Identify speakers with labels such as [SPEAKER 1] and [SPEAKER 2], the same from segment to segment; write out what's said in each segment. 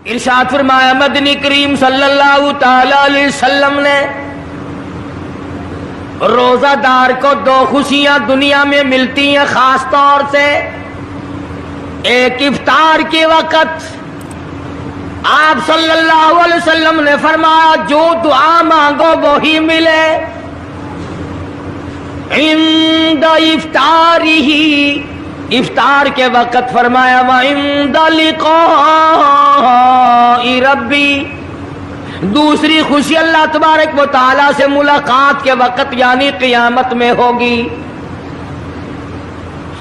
[SPEAKER 1] ارشاد فرمایا مدنی کریم صلی اللہ تعالی علیہ وسلم نے روزہ دار کو دو خوشیاں دنیا میں ملتی ہیں خاص طور سے. ایک افطار کے وقت آپ صلی اللہ علیہ وسلم نے فرمایا جو دعا مانگو وہی ملے. عند افطارہ، افطار کے وقت فرمایا وعند لقاء ربی. دوسری خوشی اللہ تبارک و تعالی سے ملاقات کے وقت یعنی قیامت میں ہوگی.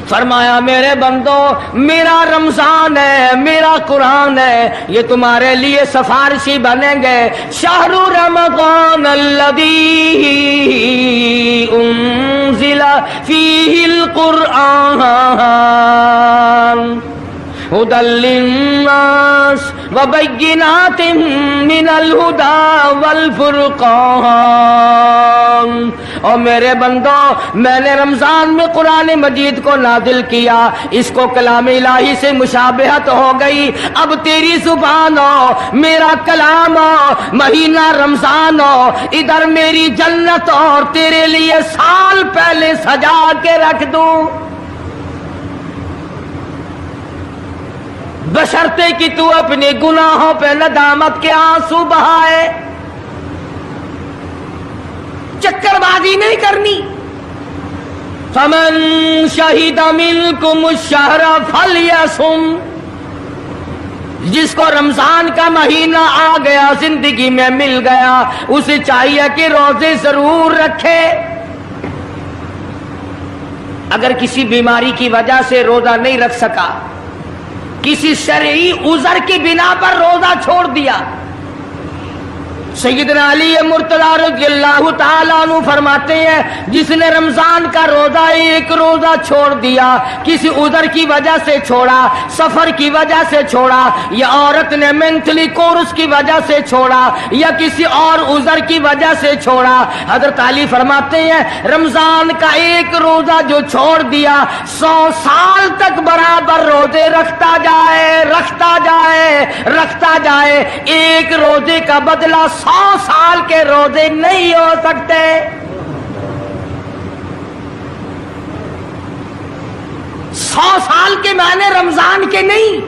[SPEAKER 1] فرمایا میرے بندو میرا رمضان ہے، میرا قرآن ہے، یہ تمہارے لیے سفارشی بنیں گے. شہر رمضان الذی انزل فیہ القرآن ہدی للناس وبینات من الہدی والفرقان. اور میرے بندو میں نے رمضان میں قرآن مجید کو نازل کیا، اس کو کلام الہی سے مشابہت ہو گئی. اب تیری زبان ہو، میرا کلام ہو، مہینہ رمضان ہو، ادھر میری جنت اور تیرے لیے سال پہلے سجا کے رکھ دوں. بشرطے کہ تو اپنے گناہوں پہ ندامت کے آنسو بہائے، چکر بازی نہیں کرنی. فمن شہد منکم الشہر فلیصم. جس کو رمضان کا مہینہ آ گیا، زندگی میں مل گیا، اسے چاہیے کہ روزے ضرور رکھے. اگر کسی بیماری کی وجہ سے روزہ نہیں رکھ سکا، کسی شرعی عذر کی بنا پر روزہ چھوڑ دیا، سیدنا علی مرتضی رضی اللہ تعالیٰ عنہ فرماتے ہیں جس نے رمضان کا روزہ ایک روزہ چھوڑ دیا، کسی عذر کی وجہ سے چھوڑا، سفر کی وجہ سے چھوڑا، یا عورت نے مینٹلی کورس کی وجہ سے چھوڑا، یا کسی اور عذر کی وجہ سے چھوڑا، حضرت علی فرماتے ہیں رمضان کا ایک روزہ جو چھوڑ دیا 100 سال تک برابر روزے رکھتا جائے، رکھتا جائے، رکھتا جائے. ایک روزے کا بدلہ 100 سال کے روزے نہیں ہو سکتے. 100 سال کے معنی رمضان کے نہیں.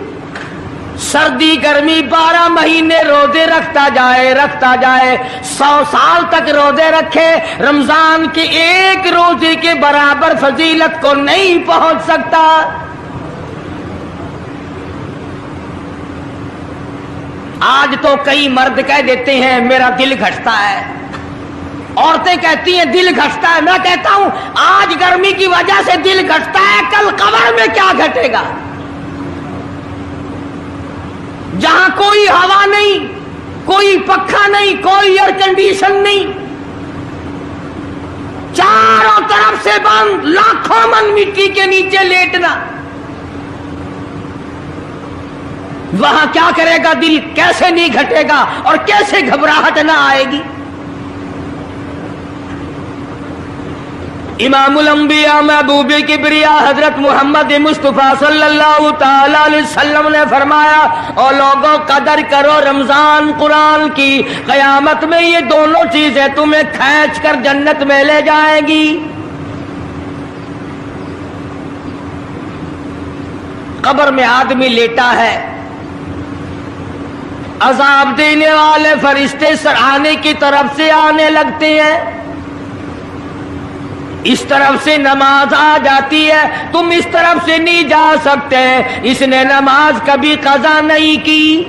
[SPEAKER 1] سردی گرمی 12 مہینے روزے رکھتا جائے، رکھتا جائے، 100 سال تک روزے رکھے، رمضان کے ایک روزے کے برابر فضیلت کو نہیں پہنچ سکتا. آج تو کئی مرد کہہ دیتے ہیں میرا دل گھٹتا ہے، عورتیں کہتی ہیں دل گھٹتا ہے. میں کہتا ہوں آج گرمی کی وجہ سے دل گھٹتا ہے، کل قبر میں کیا گھٹے گا؟ جہاں کوئی ہوا نہیں، کوئی پنکھا نہیں، کوئی ایئر کنڈیشن نہیں، چاروں طرف سے بند، لاکھوں من مٹی کے نیچے لیٹنا، وہاں کیا کرے گا دل؟ کیسے نہیں گھٹے گا اور کیسے گھبراہٹ نہ آئے گی؟ امام الانبیاء محبوب کبریا حضرت محمد مصطفیٰ صلی اللہ تعالی علیہ وسلم نے فرمایا او لوگوں قدر کرو رمضان قرآن کی، قیامت میں یہ دونوں چیزیں تمہیں کھینچ کر جنت میں لے جائیں گی. قبر میں آدمی لیٹا ہے، عذاب دینے والے فرشتے سرانے کی طرف سے آنے لگتے ہیں، اس طرف سے نماز آ جاتی ہے، تم اس طرف سے نہیں جا سکتے، اس نے نماز کبھی قضا نہیں کی.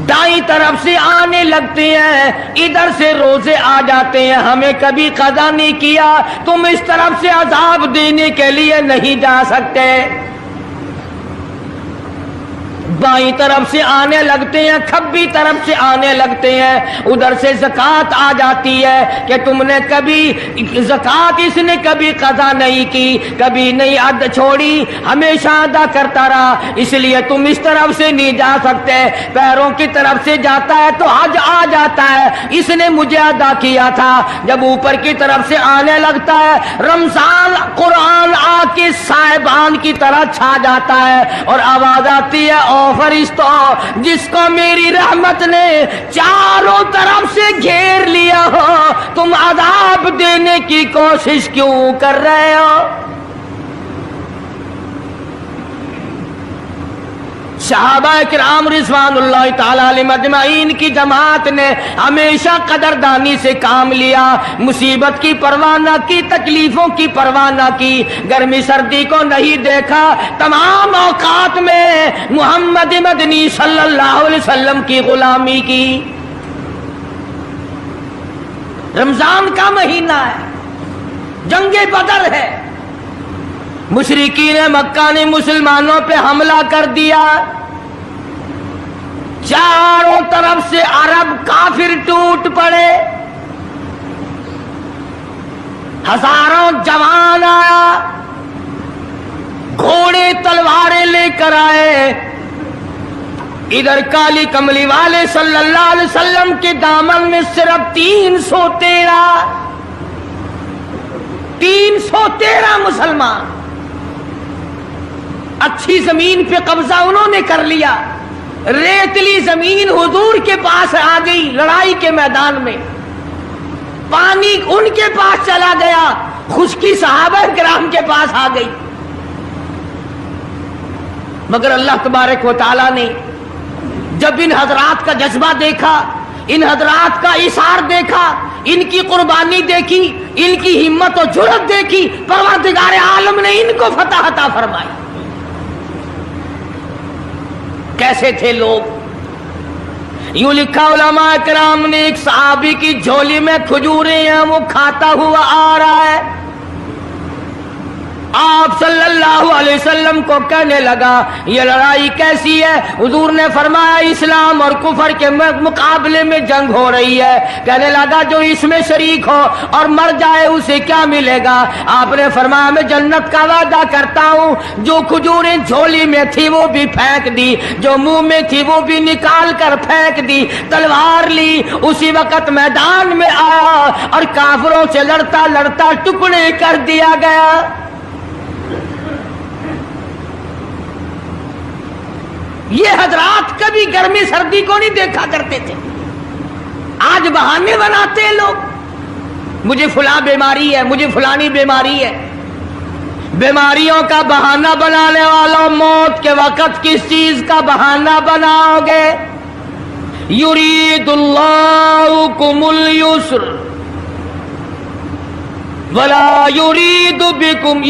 [SPEAKER 1] دائیں طرف سے آنے لگتے ہیں، ادھر سے روزے آ جاتے ہیں، ہمیں کبھی قضا نہیں کیا، تم اس طرف سے عذاب دینے کے لیے نہیں جا سکتے. بائیں طرف سے آنے لگتے ہیں، کھبی طرف سے آنے لگتے ہیں، ادھر سے زکوٰۃ آ جاتی ہے کہ تم نے کبھی زکوٰۃ اس نے کبھی قضا نہیں کی، کبھی نہیں ادا چھوڑی، ہمیشہ ادا کرتا رہا، اس لیے تم اس طرف سے نہیں جا سکتے. پیروں کی طرف سے جاتا ہے تو حج آ جاتا ہے، اس نے مجھے ادا کیا تھا. جب اوپر کی طرف سے آنے لگتا ہے، رمضان قرآن آ کے صاحبان کی طرح چھا جاتا ہے اور آواز آتی ہے फरिश्तों, जिसको मेरी रहमत ने चारों तरफ से घेर लिया हो, तुम अजाब देने की कोशिश क्यों कर रहे हो? सहाबा किराम रिज़वानुल्लाह ताला अलैहिम अजमाइन की जमात ने हमेशा कदरदानी से काम लिया, मुसीबत की परवाह न की, तकलीफों की परवाह न की, गर्मी सर्दी को नहीं देखा, तमाम औकात में मुहम्मद मदनी सल्लल्लाहु अलैहि वसल्लम की गुलामी की। रमजान का महीना है, जंगे बदर है, मुशरिकीन मक्का ने मुसलमानों पे हमला कर दिया, चारों तरफ से अरब काफिर टूट पड़े, हजारों जवान आया, घोड़े तलवारें लेकर आए, इधर काली कमली वाले सल्लल्लाहु अलैहि वसल्लम के दामन में सिर्फ 313 मुसलमान, अच्छी जमीन पे कब्जा उन्होंने कर लिया, रेतली जमीन हुजूर के पास आ गई, लड़ाई के मैदान में पानी उनके पास चला गया, खुश्की सहाबा किराम के पास आ गई। मगर अल्लाह तबारक व तआला ने जब इन हजरात का जज्बा देखा, इन हजरात का इशार देखा, इनकी कुर्बानी देखी, इनकी हिम्मत और जुर्रत देखी, परवरदिगार आलम ने इनको फतह अता फरमाई। कैसे थे लोग? यूं लिखा उलमा किराम ने, एक सहाबी की झोली में खजूरें हैं, वो खाता हुआ आ रहा है, आप सल्लल्लाहु अलैहि वसल्लम को कहने लगा ये लड़ाई कैसी है? हुजूर ने फरमाया इस्लाम और कुफर के मुकाबले में जंग हो रही है। कहने लगा जो इसमें शरीक हो और मर जाए उसे क्या मिलेगा? आपने फरमाया मैं जन्नत का वादा करता हूँ। जो खजूरें झोली में थी वो भी फेंक दी, जो मुंह में थी वो भी निकाल कर फेंक दी, तलवार ली, उसी वक्त मैदान में आया और काफिरों से लड़ता लड़ता टुकड़े कर दिया गया। ये हजरात कभी गर्मी सर्दी को नहीं देखा करते थे, आज बहाने बनाते हैं लोग, मुझे फुला बीमारी है, मुझे फुलानी बीमारी है। बीमारियों का बहाना बनाने वालों, मौत के वक्त किस चीज का बहाना बनाओगे? युरीदुल्लाहु कुमुल युस्र वला युरीदु बिकुम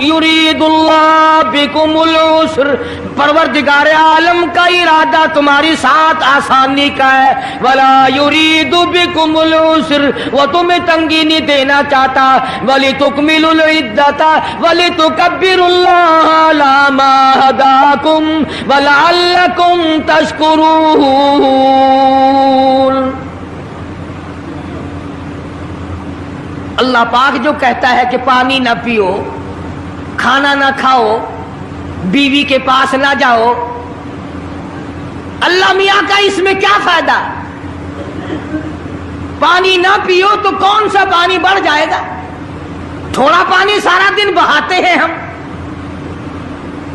[SPEAKER 1] युरीदुल्लाह बिकुमुल उस्र। परवरदिगार आलम का इरादा तुम्हारी साथ आसानी का है। वला युरीदु बिकुमुल उस्र, वो तुम्हें तंगी नहीं देना चाहता। वली तुकमिलुल इद्दता वली तुकब्बिरुल्लाह अला मा हदाकुम वलअल्लकुम तशकुरून। अल्लाह पाक जो कहता है कि पानी ना पियो, खाना ना खाओ, बीवी के पास ना जाओ, अल्लाह मियाँ का इसमें क्या फायदा? पानी ना पियो तो कौन सा पानी बढ़ जाएगा? थोड़ा पानी सारा दिन बहाते हैं हम।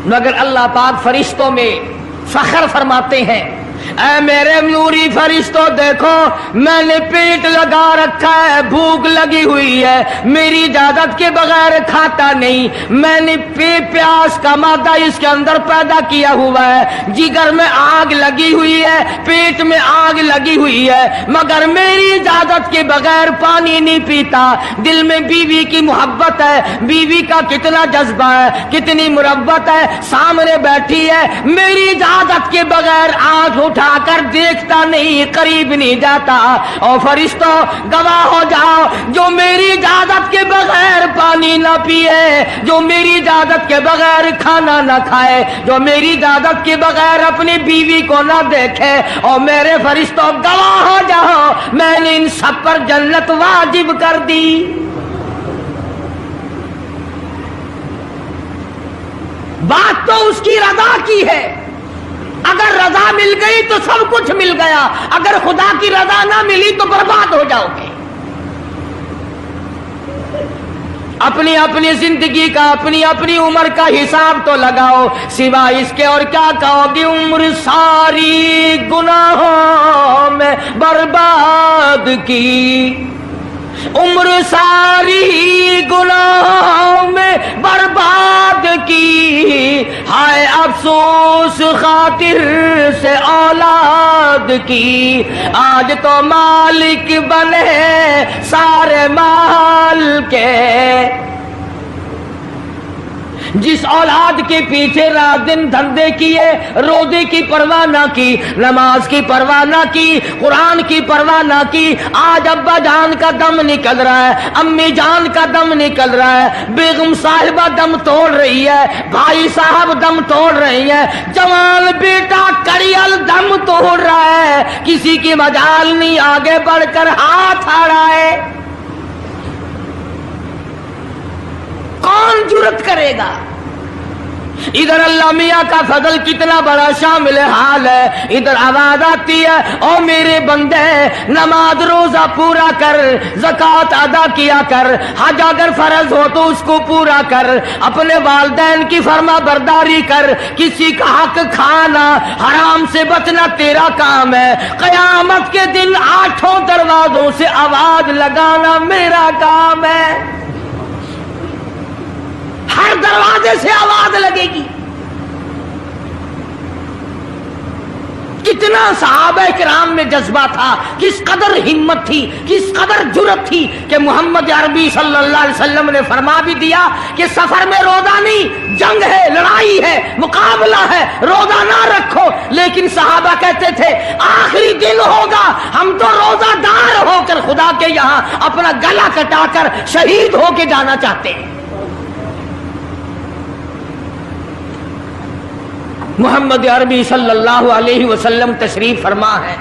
[SPEAKER 1] मगर अल्लाह पाक फरिश्तों में फख्र फरमाते हैं, ऐ मेरे नूरी फरिश्तों देखो मैंने पेट लगा रखा है, भूख लगी हुई है, मेरी इजाजत के बगैर खाता नहीं। मैंने प्यास का मादा इसके अंदर पैदा किया हुआ है, जिगर में आग लगी हुई है, पेट में आग लगी हुई है, मगर मेरी इजाजत के बगैर पानी नहीं पीता। दिल में बीवी की मोहब्बत है, बीवी का कितना जज्बा है, कितनी मुरब्बत है, सामने बैठी है, मेरी इजाजत के बगैर आंख उठाकर देखता नहीं, करीब नहीं जाता। और फरिश्तों गवाह हो जाओ, जो मेरी इजाजत के बगैर पानी ना पिए, जो मेरी इजाजत के बगैर खाना ना खाए, जो मेरी इजाजत के बगैर अपनी बीवी को ना देखे, और मेरे फरिश्तों गवाह हो जाओ मैंने इन सब पर जन्नत वाजिब कर दी। बात तो उसकी रजा की है, अगर रजा मिल गई तो सब कुछ मिल गया, अगर खुदा की रजा ना मिली तो बर्बाद हो जाओगे। अपनी अपनी जिंदगी का, अपनी अपनी उम्र का हिसाब तो लगाओ, सिवा इसके और क्या कहोगे। उम्र सारी गुनाहों में बर्बाद की, उम्र सारी गुनाहों में बर्बाद की, हाय अफसोस खातिर से औलाद की। आज तो मालिक बने सारे माल के, जिस औलाद के पीछे रात दिन धंधे किए, रोजे की परवाह ना की, नमाज की परवाह ना की, कुरान की परवाह ना की, आज अब्बा जान का दम निकल रहा है, अम्मी जान का दम निकल रहा है, बेगम साहिबा दम तोड़ रही है, भाई साहब दम तोड़ रही है, जवान बेटा कड़ियल दम तोड़ रहा है, किसी की मजाल नहीं आगे बढ़कर हाथ आ रहा है। कौन जुर्रत करेगा? इधर अल्लाह मियाँ का फजल कितना बड़ा शामिल हाल है, इधर आवाज आती है, ओ मेरे बंदे नमाज रोजा पूरा कर, ज़कात अदा किया कर, हज अगर फर्ज हो तो उसको पूरा कर, अपने वालिदैन की फर्मा बरदारी कर, किसी का हक खाना, हराम से बचना तेरा काम है। क़यामत के दिन 8 दरवाजों से आवाज लगाना मेरा काम है। हर दरवाजे से आवाज लगेगी। कितना सहाबा किराम में जज्बा था, किस कदर हिम्मत थी, किस कदर जुर्रत थी कि मोहम्मद अरबी सल्लल्लाहु अलैहि वसल्लम ने फरमा भी दिया कि सफर में रोजा नहीं, जंग है, लड़ाई है, मुकाबला है, रोजा ना रखो। लेकिन सहाबा कहते थे आखिरी दिन होगा, हम तो रोजादार होकर खुदा के यहाँ अपना गला कटाकर शहीद होके जाना चाहते हैं। मोहम्मद अरबी सल्लल्लाहु अलैहि वसल्लम तशरीफ फरमा है,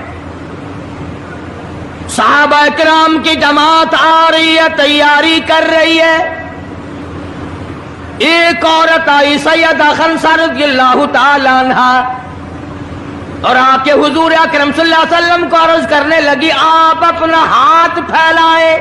[SPEAKER 1] सहाबा किराम की जमात आ रही है, तैयारी कर रही है। एक औरत आई सैयदा खंसा रज़ियल्लाहु ताला अन्हा और आके हुजूर अकरम सल्लल्लाहु अलैहि वसल्लम को अर्ज करने लगी, आप अपना हाथ फैलाए।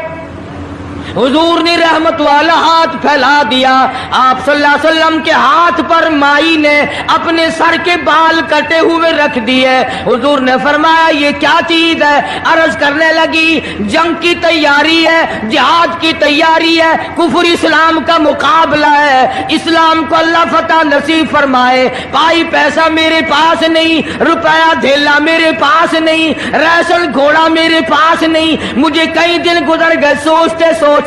[SPEAKER 1] हुजूर ने रहमत वाला हाथ फैला दिया। आप सल्लल्लाहु अलैहि वसल्लम के हाथ पर माई ने अपने सर के बाल कटे हुए रख दिए। हुजूर ने फरमाया ये क्या चीज है? अर्ज करने लगी जंग की तैयारी है, जिहाद की तैयारी है, कुफर इस्लाम का मुकाबला है, इस्लाम को अल्लाह फतह नसीब फरमाए। पाई पैसा मेरे पास नहीं, रुपया धेला मेरे पास नहीं, रैसल घोड़ा मेरे पास नहीं, मुझे कई दिन गुजर गए सोचते सोचते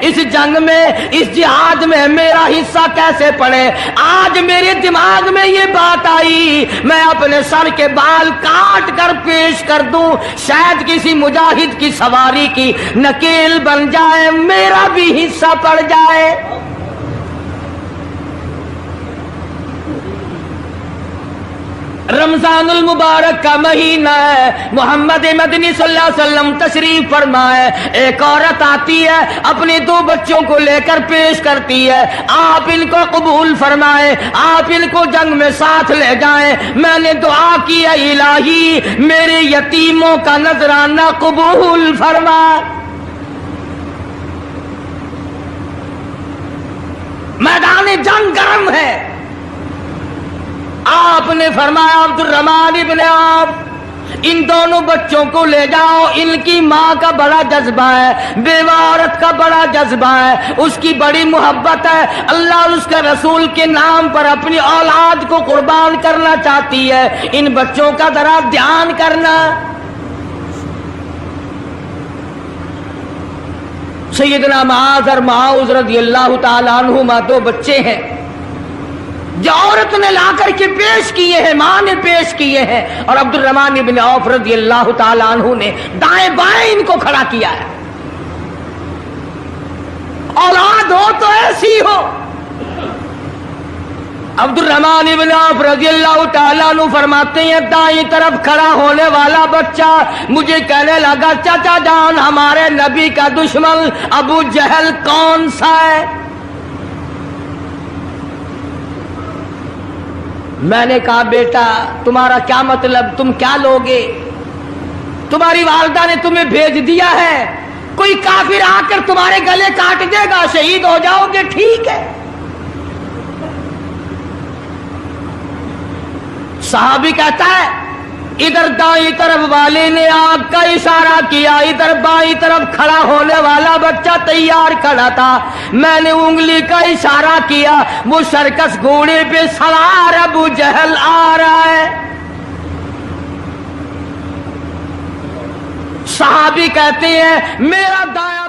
[SPEAKER 1] इस जंग में, इस जिहाद में मेरा हिस्सा कैसे पड़े। आज मेरे दिमाग में ये बात आई, मैं अपने सर के बाल काट कर पेश कर दूं, शायद किसी मुजाहिद की सवारी की नकेल बन जाए, मेरा भी हिस्सा पड़ जाए। रमजानुल मुबारक का महीना है, मोहम्मद मदनी सल्लल्लाहु अलैहि वसल्लम तशरीफ फरमाए। एक औरत आती है, अपने 2 बच्चों को लेकर पेश करती है, आप इनको कबूल फरमाए, आप इनको जंग में साथ ले जाएं। मैंने दुआ की है इलाही मेरे यतीमों का नजराना कबूल फरमा। मैदान जंग गर्म है। आपने फरमाया अब्दुल रहमान इब्ने आप इन दोनों बच्चों को ले जाओ, इनकी माँ का बड़ा जज्बा है, बेवा औरत का बड़ा जज्बा है, उसकी बड़ी मोहब्बत है, अल्लाह और उसके रसूल के नाम पर अपनी औलाद को कुर्बान करना चाहती है। इन बच्चों का जरा ध्यान करना। सैयदना मुआज़ और मुआज़ रज़ियल्लाहु ताला अन्हुमा 2 बच्चे हैं जो औरत ने ला करके पेश किए हैं, मां ने पेश किए हैं, और अब्दुल रहमान इब्ने औफ रज़ियल्लाहु ताला अन्हु ने दाएं बाएं इनको खड़ा किया है। औलाद हो तो ऐसी हो। अब्दुल रहमान इब्ने औफ रज़ियल्लाहु ताला अन्हु फरमाते हैं दाईं तरफ खड़ा होने वाला बच्चा मुझे कहने लगा चाचा जान हमारे नबी का दुश्मन अबू जहल कौन सा है? मैंने कहा बेटा तुम्हारा क्या मतलब, तुम क्या लोगे? तुम्हारी वालिदा ने तुम्हें भेज दिया है, کوئی کافر آ کر تمہارے گلے کاٹ دے گا، شہید ہو جاؤ گے، ٹھیک ہے۔ صحابی کہتا ہے ادھر دائیں طرف والے نے آنکھ کا اشارہ کیا، ادھر بائیں طرف کھڑا ہونے والا بچہ تیار کھڑا تھا، میں نے انگلی کا اشارہ کیا، وہ سرکس گھوڑے پہ سوار ابو جہل آ رہا ہے۔ صحابی کہتے ہیں میرا دایاں